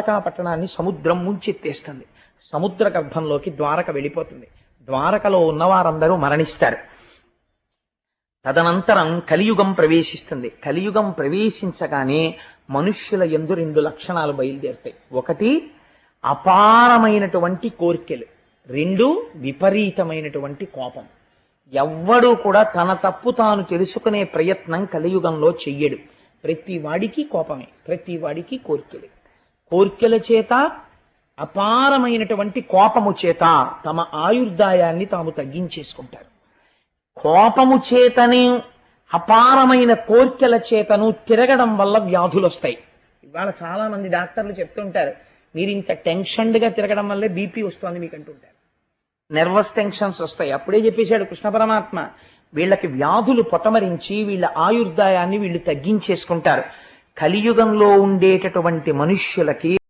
పట్టణాన్ని సముద్రం ముంచెత్తేస్తుంది. సముద్ర గర్భంలోకి ద్వారక వెళ్ళిపోతుంది. ద్వారకలో ఉన్న వారందరూ మరణిస్తారు. తదనంతరం కలియుగం ప్రవేశిస్తుంది. కలియుగం ప్రవేశించగానే మనుష్యుల యందు రెండు లక్షణాలు బయలుదేరుతాయి. ఒకటి అపారమైనటువంటి కోర్కెలు, రెండు విపరీతమైనటువంటి కోపం. ఎవ్వడూ కూడా తన తప్పు తాను తెలుసుకునే ప్రయత్నం కలియుగంలో చెయ్యడు. ప్రతి వాడికి కోపమే, ప్రతి వాడికి కోర్కెలే. కోర్కెల చేత, అపారమైనటువంటి కోపము చేత తమ ఆయుర్దాయాన్ని తాము తగ్గించేసుకుంటారు. కోపము చేతని, అపారమైన కోర్కెల చేతను తిరగడం వల్ల వ్యాధులు వస్తాయి. ఇవాళ చాలా మంది డాక్టర్లు చెప్తుంటారు, మీరు ఇంత టెన్షన్డ్గా తిరగడం వల్లే బీపీ వస్తుంది మీకు అంటుంటారు. నెర్వస్ టెన్షన్స్ వస్తాయి. అప్పుడే చెప్పేశాడు కృష్ణ పరమాత్మ, వీళ్ళకి వ్యాధులు పొటమరించి వీళ్ళ ఆయుర్దాయాన్ని వీళ్ళు తగ్గించేసుకుంటారు. కలియుగంలో ఉండేటటువంటి మనుష్యులకి